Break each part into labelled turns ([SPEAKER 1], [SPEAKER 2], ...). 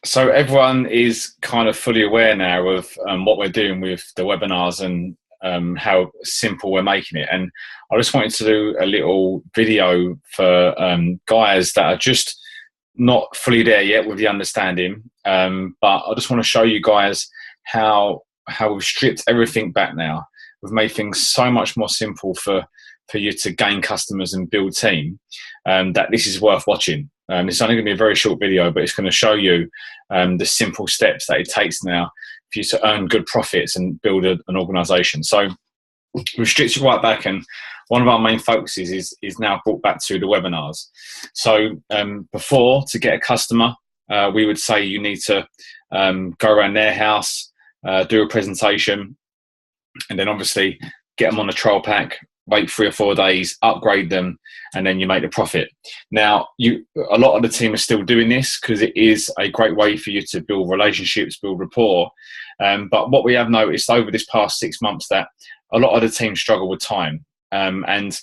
[SPEAKER 1] So everyone is kind of fully aware now of what we're doing with the webinars and how simple we're making it. And I just wanted to do a little video for guys that are just not fully there yet with the understanding. But I just want to show you guys how we've stripped everything back now. We've made things so much more simple for you to gain customers and build team, that this is worth watching. It's only going to be a very short video, but it's going to show you the simple steps that it takes now for you to earn good profits and build an organization. So we've stripped it right back, and one of our main focuses is now brought back to the webinars. So before, to get a customer, we would say you need to go around their house, do a presentation, and then obviously get them on a trial pack, wait 3 or 4 days, upgrade them, and then you make the profit. Now, a lot of the team are still doing this because it is a great way for you to build relationships, build rapport. But what we have noticed over this past 6 months, that a lot of the team struggle with time. And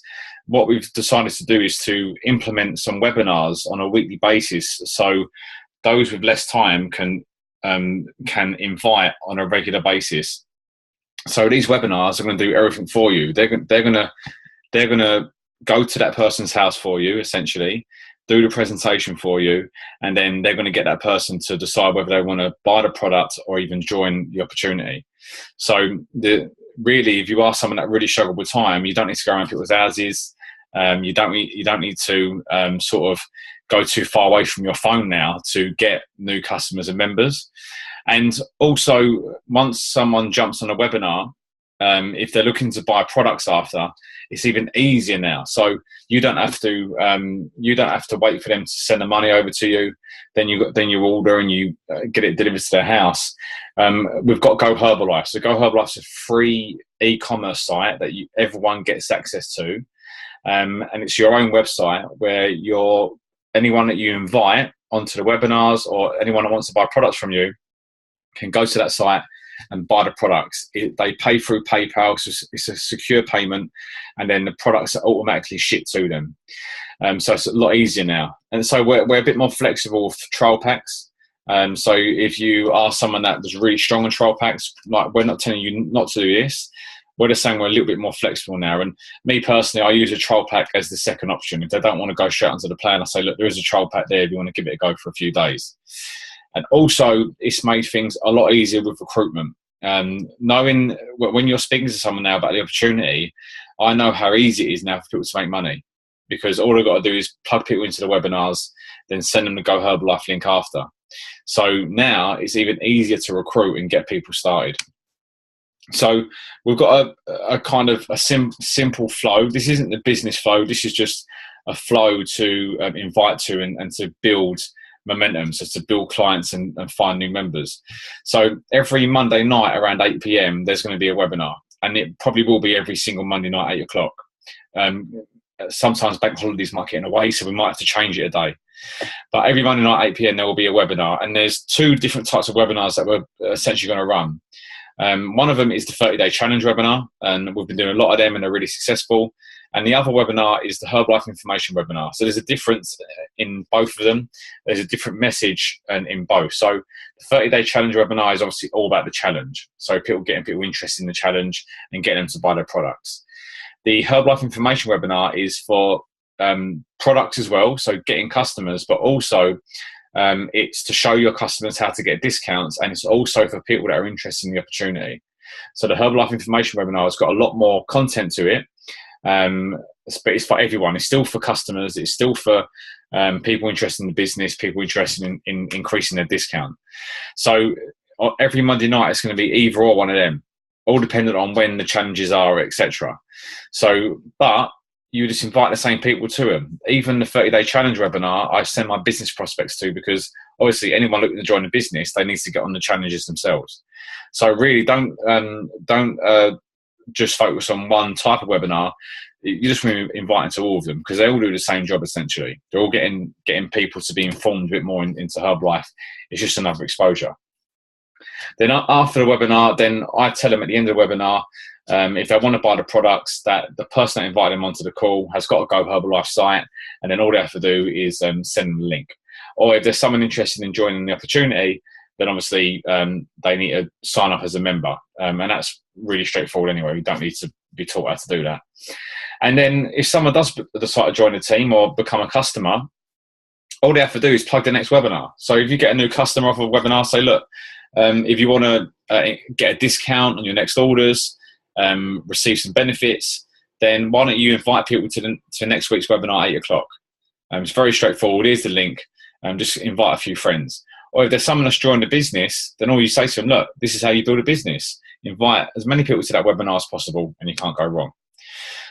[SPEAKER 1] what we've decided to do is to implement some webinars on a weekly basis, so those with less time can invite on a regular basis. So these webinars are going to do everything for you. They're going to go to that person's house for you, essentially, do the presentation for you, and then they're going to get that person to decide whether they want to buy the product or even join the opportunity. So really, if you are someone that really struggled with time, you don't need to go around people's houses. You don't need to sort of go too far away from your phone now to get new customers and members. And also, once someone jumps on a webinar, if they're looking to buy products after, it's even easier now. So you don't have to wait for them to send the money over to you. Then you order and you get it delivered to their house. We've got GoHerbalife. So GoHerbalife is a free e-commerce site that everyone gets access to, and it's your own website where anyone that you invite onto the webinars or anyone that wants to buy products from you can go to that site and buy the products. They pay through PayPal, so it's a secure payment, and then the products are automatically shipped to them. So it's a lot easier now. And so we're a bit more flexible with trial packs. So if you are someone that was really strong on trial packs, like, we're not telling you not to do this. We're just saying we're a little bit more flexible now. And me personally, I use a trial pack as the second option. If they don't want to go straight onto the plan, I say, look, there is a trial pack there if you want to give it a go for a few days. And also, it's made things a lot easier with recruitment. Knowing when you're speaking to someone now about the opportunity, I know how easy it is now for people to make money, because all I've got to do is plug people into the webinars, then send them the GoHerbalife link after. So now it's even easier to recruit and get people started. So we've got a kind of a simple flow. This isn't the business flow. This is just a flow to invite to and to build momentum, so to build clients and find new members. So every Monday night around 8 p.m, there's going to be a webinar, and it probably will be every single Monday night, 8 o'clock. Sometimes bank holidays might get in the way, so we might have to change it a day. But every Monday night, 8 p.m, there will be a webinar, and there's 2 different types of webinars that we're essentially going to run. One of them is the 30-day challenge webinar, and we've been doing a lot of them, and they're really successful. And the other webinar is the Herbalife information webinar. So there's a difference in both of them. There's a different message in both. So the 30-day challenge webinar is obviously all about the challenge. So getting people interested in the challenge and getting them to buy their products. The Herbalife information webinar is for products as well, so getting customers, but also it's to show your customers how to get discounts, and it's also for people that are interested in the opportunity. So the Herbalife information webinar has got a lot more content to it. But it's for everyone. It's still for customers. It's still for people interested in the business, people interested in increasing their discount. So every Monday night, it's going to be either or one of them, all dependent on when the challenges are, etc. So, but you just invite the same people to them. Even the 30-day challenge webinar, I send my business prospects to, because obviously anyone looking to join the business, they need to get on the challenges themselves. So really, don't just focus on one type of webinar. You just want to invite into all of them, because they all do the same job essentially. They're all getting people to be informed a bit more into Herbalife. It's just another exposure. Then after the webinar, then I tell them at the end of the webinar, if they want to buy the products, that the person that invited them onto the call has got a GoHerbalife site, and then all they have to do is send them the link. or if there's someone interested in joining the opportunity, then obviously they need to sign up as a member. And that's really straightforward anyway. You don't need to be taught how to do that. And then if someone does decide to join the team or become a customer, all they have to do is plug the next webinar. So if you get a new customer off a webinar, say, look, if you want to get a discount on your next orders, receive some benefits, then why don't you invite people to next week's webinar at 8 o'clock? It's very straightforward. Here's the link. Just invite a few friends. Or if there's someone that's joined the business, then all you say to them, look, this is how you build a business. Invite as many people to that webinar as possible, and you can't go wrong.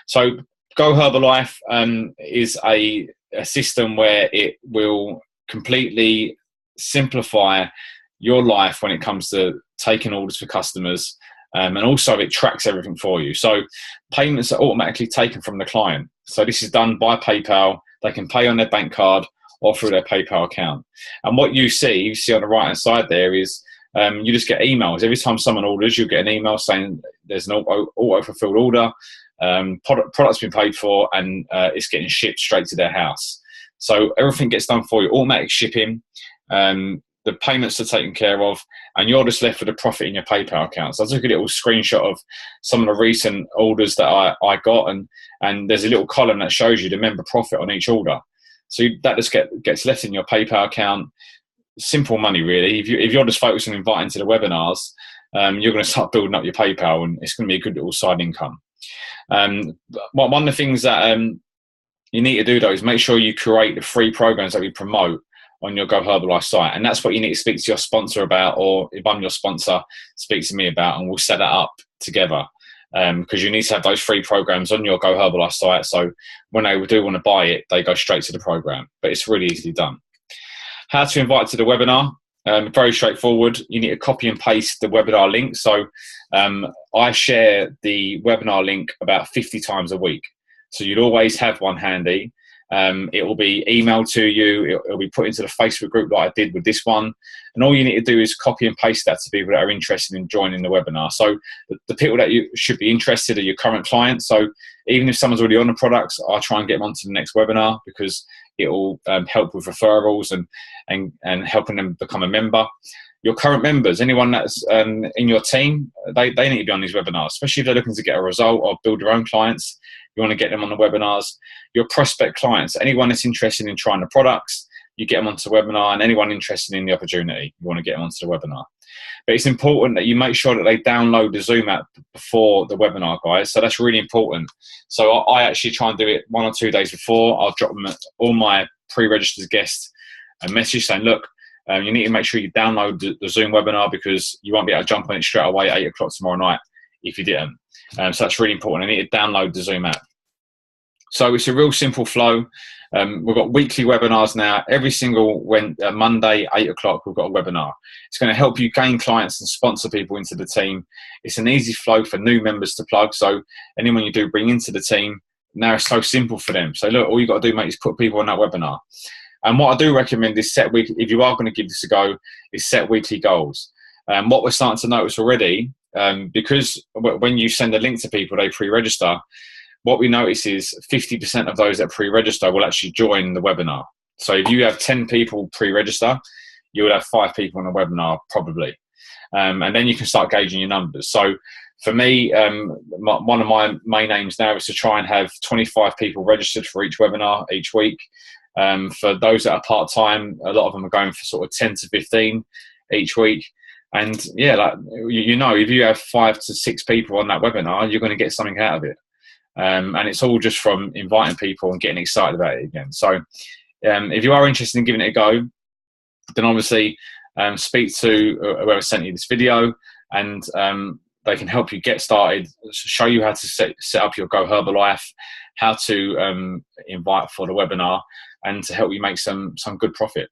[SPEAKER 1] So GoHerbalife is a system where it will completely simplify your life when it comes to taking orders for customers, and also it tracks everything for you. So payments are automatically taken from the client. So this is done by PayPal. They can pay on their bank card or through their PayPal account. And what you see on the right hand side there is you just get emails. Every time someone orders, you'll get an email saying there's an auto-fulfilled order, product's been paid for, and it's getting shipped straight to their house. So everything gets done for you, automatic shipping, the payments are taken care of, and you're just left with a profit in your PayPal account. So I took a little screenshot of some of the recent orders that I got, and there's a little column that shows you the member profit on each order. So that just gets left in your PayPal account. Simple money, really. If you're just focused on inviting to the webinars, you're going to start building up your PayPal, and it's going to be a good little side income. One of the things that you need to do, though, is make sure you create the free programs that we promote on your GoHerbalife site. And that's what you need to speak to your sponsor about, or if I'm your sponsor, speak to me about, and we'll set that up together. Because you need to have those free programs on your GoHerbalife site, so when they do want to buy it, they go straight to the program. But it's really easily done. How to invite to the webinar? Very straightforward. You need to copy and paste the webinar link. So I share the webinar link about 50 times a week. So you'd always have one handy. It will be emailed to you. It'll be put into the Facebook group like I did with this one. And all you need to do is copy and paste that to people that are interested in joining the webinar. So the people that you should be interested are your current clients. So even if someone's already on the products, I'll try and get them onto the next webinar, because it will help with referrals and helping them become a member. Your current members, anyone that's in your team, they need to be on these webinars, especially if they're looking to get a result or build their own clients. You want to get them on the webinars. Your prospect clients, anyone that's interested in trying the products, you get them onto the webinar, and anyone interested in the opportunity, you want to get them onto the webinar. But it's important that you make sure that they download the Zoom app before the webinar, guys. So that's really important. So I actually try and do it 1 or 2 days before. I'll drop them all my pre-registered guests a message saying, look, you need to make sure you download the Zoom webinar, because you won't be able to jump on it straight away at 8 o'clock tomorrow night if you didn't. So that's really important. I need to download the Zoom app. So it's a real simple flow. We've got weekly webinars now. Every single Monday, 8 o'clock, we've got a webinar. It's going to help you gain clients and sponsor people into the team. It's an easy flow for new members to plug. So anyone you do bring into the team, now it's so simple for them. So look, all you've got to do, mate, is put people on that webinar. And what I do recommend is if you are going to give this a go, is set weekly goals. What we're starting to notice already, because when you send a link to people, they pre-register, what we notice is 50% of those that pre-register will actually join the webinar. So if you have 10 people pre-register, you will have 5 people on the webinar probably. And then you can start gauging your numbers. So for me, one of my main aims now is to try and have 25 people registered for each webinar each week. For those that are part-time, a lot of them are going for sort of 10 to 15 each week. And yeah, like, you know, if you have 5 to 6 people on that webinar, you're going to get something out of it. And it's all just from inviting people and getting excited about it again. So if you are interested in giving it a go, then obviously speak to whoever sent you this video, and they can help you get started, show you how to set up your GoHerbalife, how to invite for the webinar, and to help you make some good profit.